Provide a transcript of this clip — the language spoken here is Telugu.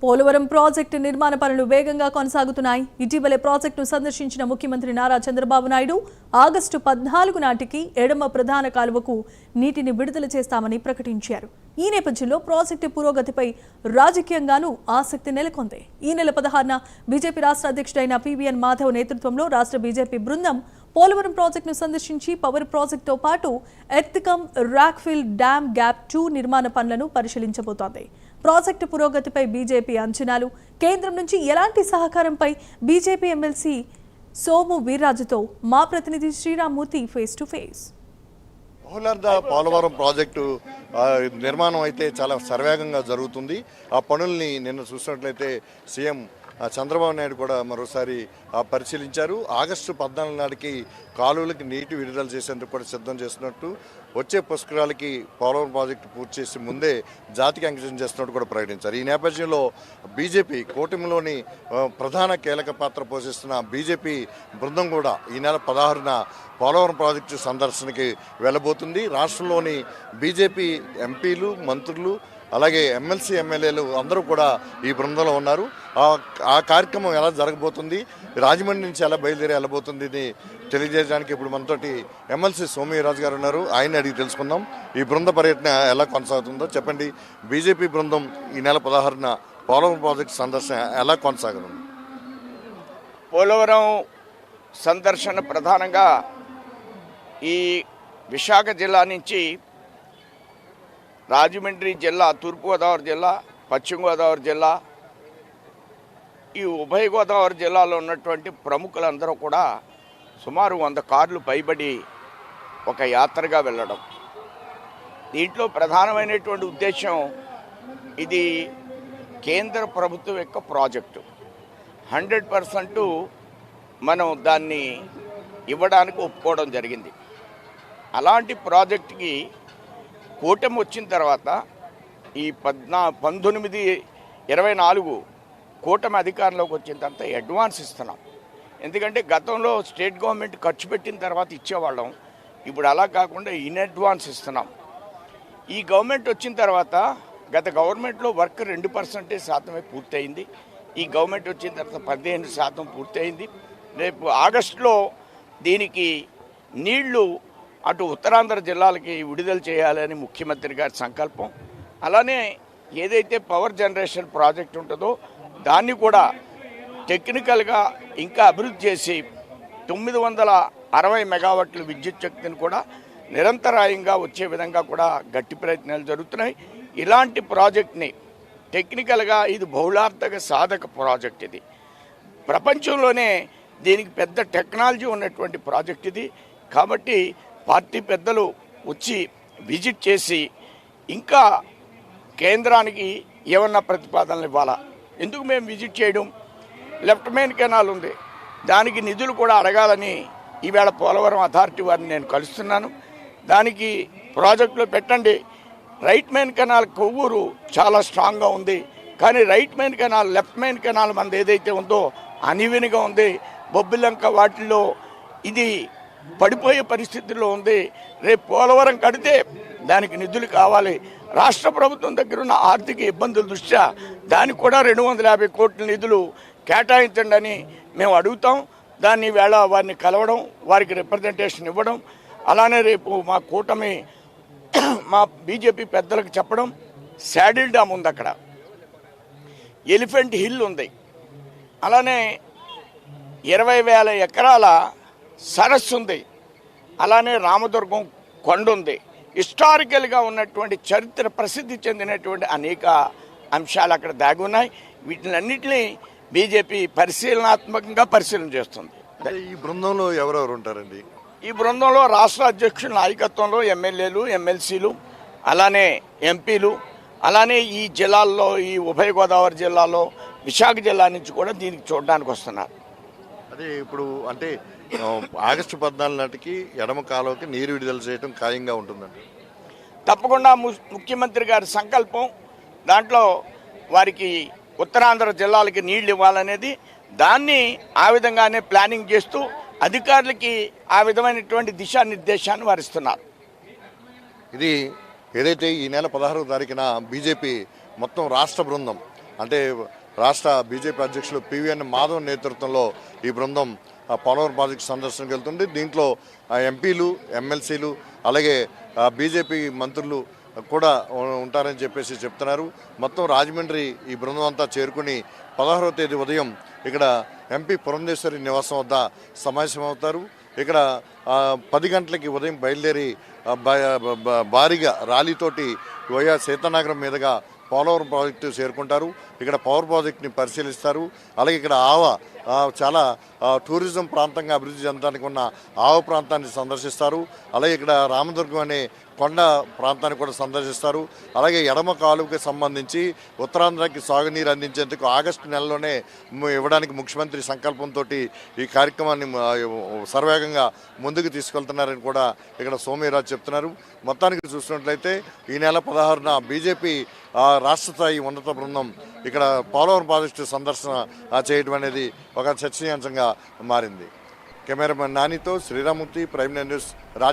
పోలవరం ప్రాజెక్టు నిర్మాణ పనులు వేగంగా కొనసాగుతున్నాయి. ఇటీవలే ప్రాజెక్టును సందర్శించిన ముఖ్యమంత్రి నారా చంద్రబాబు నాయుడు ఆగస్టు 14 నాటికి ఎడమ ప్రధాన కాలువకు నీటిని విడుదల చేస్తామని ప్రకటించారు. ఈ నేపథ్యంలో ప్రాజెక్టు పురోగతిపై రాజకీయంగానూ ఆసక్తి నెలకొంది. ఈ నెల 16న బీజేపీ రాష్ట్ర అధ్యక్షుడైన పివిఎన్ మాధవ్ నేతృత్వంలో రాష్ట్ర బీజేపీ బృందం పోలవరం ప్రాజెక్టును సందర్శించి పవర్ ప్రాజెక్టుతో పాటు ఎర్త్కమ్ రాక్ఫిల్ డ్యామ్ గ్యాప్ 2 నిర్మాణ పనులను పరిశీలించబోతోంది. ప్రాజెక్టు పురోగతిపై బీజేపీ అంచనాలు, కేంద్రం నుంచి ఎలాంటి సహకారంపై బీజేపీ ఎమ్మెల్సీ సోము వీర్రాజుతో మా ప్రతినిధి Srirammurthy face to face. Polavaram project నిర్మాణం అయితే చాలా శరవేగంగా జరుగుతుంది. ఆ పనుల్ని నిన్న చూసినట్లయితే సీఎం చంద్రబాబు నాయుడు కూడా మరోసారి పరిశీలించారు. ఆగస్టు 14 నాటికి కాలువలకి నీటి విడుదల చేసేందుకు కూడా సిద్ధం చేస్తున్నట్టు, వచ్చే పుష్కరాలకి పోలవరం ప్రాజెక్టు పూర్తి చేసి ముందే జాతికి అంకితం చేస్తున్నట్టు కూడా ప్రకటించారు. ఈ నేపథ్యంలో బీజేపీ కూటమిలోని ప్రధాన కీలక పాత్ర పోషిస్తున్న బీజేపీ బృందం కూడా ఈ నెల 16న పోలవరం ప్రాజెక్టు సందర్శనకి వెళ్ళబోతుంది. రాష్ట్రంలోని బీజేపీ ఎంపీలు, మంత్రులు, అలాగే ఎమ్మెల్సీ, ఎమ్మెల్యేలు అందరూ కూడా ఈ బృందంలో ఉన్నారు. ఆ కార్యక్రమం ఎలా జరగబోతుంది, రాజమండ్రి నుంచి ఎలా బయలుదేరి వెళ్ళబోతుంది అని తెలియజేయడానికి ఇప్పుడు మనతోటి ఎమ్మెల్సీ సోము వీర్రాజు గారు ఉన్నారు. ఆయన అడిగి తెలుసుకుందాం ఈ బృంద పర్యటన ఎలా కొనసాగుతుందో. చెప్పండి, బీజేపీ బృందం ఈ నెల 16న పోలవరం ప్రాజెక్టు సందర్శన ఎలా కొనసాగుతుంది? పోలవరం సందర్శన ప్రధానంగా ఈ విశాఖ జిల్లా నుంచి రాజమండ్రి జిల్లా, తూర్పుగోదావరి జిల్లా, పశ్చిమ గోదావరి జిల్లా, ఈ ఉభయ గోదావరి జిల్లాలో ఉన్నటువంటి ప్రముఖులందరూ కూడా సుమారు 100 కార్లు పైబడి ఒక యాత్రగా వెళ్ళడం. దీంట్లో ప్రధానమైనటువంటి ఉద్దేశం, ఇది కేంద్ర ప్రభుత్వం యొక్క ప్రాజెక్టు. 100% మనం దాన్ని ఇవ్వడానికి ఒప్పుకోవడం జరిగింది. అలాంటి ప్రాజెక్టుకి కూటమి వచ్చిన తర్వాత ఈ 19-24 కూటమి అధికారంలోకి వచ్చిన తర్వాత అడ్వాన్స్ ఇస్తున్నాం. ఎందుకంటే గతంలో స్టేట్ గవర్నమెంట్ ఖర్చు పెట్టిన తర్వాత ఇచ్చేవాళ్ళం, ఇప్పుడు అలా కాకుండా ఇన్ అడ్వాన్స్ ఇస్తున్నాం. ఈ గవర్నమెంట్ వచ్చిన తర్వాత గత గవర్నమెంట్లో వర్క్ 2% పూర్తయింది. ఈ గవర్నమెంట్ వచ్చిన తర్వాత 15% పూర్తయింది. రేపు ఆగస్టులో దీనికి నీళ్లు అటు ఉత్తరాంధ్ర జిల్లాలకి విడుదల చేయాలని ముఖ్యమంత్రి గారి సంకల్పం. అలానే ఏదైతే పవర్ జనరేషన్ ప్రాజెక్ట్ ఉంటుందో దాన్ని కూడా టెక్నికల్గా ఇంకా అభివృద్ధి చేసి 960 మెగావాట్ల విద్యుత్ శక్తిని కూడా నిరంతరాయంగా వచ్చే విధంగా కూడా గట్టి ప్రయత్నాలు జరుగుతున్నాయి. ఇలాంటి ప్రాజెక్ట్ని టెక్నికల్గా ఇది బహుళార్థక సాధక ప్రాజెక్ట్. ఇది ప్రపంచంలోనే దీనికి పెద్ద టెక్నాలజీ ఉన్నటువంటి ప్రాజెక్ట్ ఇది. కాబట్టి పార్టీ పెద్దలు వచ్చి విజిట్ చేసి ఇంకా కేంద్రానికి ఏమన్నా ప్రతిపాదనలు ఇవ్వాలా. ఎందుకు మేము విజిట్ చేయడం, లెఫ్ట్ మెయిన్ కెనాల్ ఉంది, దానికి నిధులు కూడా అడగాలని ఈవేళ పోలవరం అథారిటీ వారిని నేను కలుస్తున్నాను. దానికి ప్రాజెక్టులో పెట్టండి. రైట్ మెయిన్ కెనాల్ కొవ్వూరు చాలా స్ట్రాంగ్గా ఉంది, కానీ right main canal, left main canal మనది ఏదైతే ఉందో అనివినిగా ఉంది. బొబ్బిలంక వాటిల్లో ఇది పడిపోయే పరిస్థితుల్లో ఉంది. రేపు పోలవరం కడితే దానికి నిధులు కావాలి. రాష్ట్ర ప్రభుత్వం దగ్గర ఉన్న ఆర్థిక ఇబ్బందుల దృష్ట్యా దానికి కూడా 250 కోట్ల నిధులు కేటాయించండి అని మేము అడుగుతాం. దాన్ని వేళ వారిని కలవడం, వారికి రిప్రజెంటేషన్ ఇవ్వడం, అలానే రేపు మా కూటమి మా బీజేపీ పెద్దలకు చెప్పడం. శాడిల్ డ్యామ్ ఉంది, అక్కడ ఎలిఫెంట్ హిల్ ఉంది, అలానే 20,000 ఎకరాల సరస్సు ఉంది, అలానే రామదుర్గం కొండ ఉంది. హిస్టారికల్గా ఉన్నటువంటి చరిత్ర ప్రసిద్ధి చెందినటువంటి అనేక అంశాలు అక్కడ దాగి ఉన్నాయి. వీటినన్నింటినీ బీజేపీ పరిశీలనాత్మకంగా పరిశీలన చేస్తుంది. ఈ బృందంలో ఎవరెవరు ఉంటారండి? ఈ బృందంలో రాష్ట్ర అధ్యక్షుల నాయకత్వంలో ఎమ్మెల్యేలు, ఎమ్మెల్సీలు, అలానే ఎంపీలు, అలానే ఈ జిల్లాల్లో, ఈ ఉభయ గోదావరి జిల్లాలో విశాఖ జిల్లా నుంచి కూడా దీనికి చూడడానికి వస్తున్నారు. అదే ఇప్పుడు అంటే ఆగస్టు 14 నాటికి ఎడమ కాలువకి నీరు విడుదల చేయడం ఖాయంగా ఉంటుందండి. తప్పకుండా ముఖ్యమంత్రి గారి సంకల్పం, దాంట్లో వారికి ఉత్తరాంధ్ర జిల్లాలకి నీళ్లు ఇవ్వాలనేది, దాన్ని ఆ విధంగానే ప్లానింగ్ చేస్తూ అధికారులకి ఆ విధమైనటువంటి దిశానిర్దేశాన్ని వారిస్తున్నారు. ఇది ఏదైతే ఈ నెల 16వ తారీఖున బీజేపీ మొత్తం రాష్ట్ర బృందం అంటే రాష్ట్ర బీజేపీ అధ్యక్షులు పివిఎన్ మాధవ్ నేతృత్వంలో ఈ బృందం పోలవరం ప్రాజెక్టు సందర్శనకు వెళ్తుంది. దీంట్లో ఎంపీలు, ఎమ్మెల్సీలు, అలాగే బీజేపీ మంత్రులు కూడా ఉంటారని చెప్పేసి చెప్తున్నారు. మొత్తం రాజమండ్రి ఈ బృందం అంతా చేరుకుని 16వ తేదీ ఉదయం ఇక్కడ ఎంపీ పురంధేశ్వరి నివాసం వద్ద సమావేశమవుతారు. ఇక్కడ 10 గంటలకి ఉదయం బయలుదేరి భారీగా ర్యాలీతోటి వయా సీతానగరం మీదుగా పోలవరం ప్రాజెక్టు చేరుకుంటారు. ఇక్కడ పవర్ ప్రాజెక్ట్ని పరిశీలిస్తారు. అలాగే ఇక్కడ చాలా టూరిజం ప్రాంతంగా అభివృద్ధి చెందడానికి ఉన్న ప్రాంతాన్ని సందర్శిస్తారు. అలాగే ఇక్కడ రామదుర్గం అనే కొండ ప్రాంతాన్ని కూడా సందర్శిస్తారు. అలాగే ఎడమ కాలువకి సంబంధించి ఉత్తరాంధ్రకి సాగునీరు అందించేందుకు ఆగస్టు నెలలోనే ఇవ్వడానికి ముఖ్యమంత్రి సంకల్పంతో ఈ కార్యక్రమాన్ని సర్వేగంగా ముందుకు తీసుకెళ్తున్నారని కూడా ఇక్కడ సోమవీర్రాజు చెప్తున్నారు. మొత్తానికి చూసినట్లయితే ఈ నెల 16న బీజేపీ రాష్ట్ర స్థాయి ఉన్నత బృందం ఇక్కడ పోలవరం ప్రాజెక్టు సందర్శన చేయడం అనేది ఒక చర్చనీయాంశంగా మారింది. కెమెరామెన్ నానితో శ్రీరామూర్తి, ప్రైమ్ న్యూస్, రాజమండ్రి.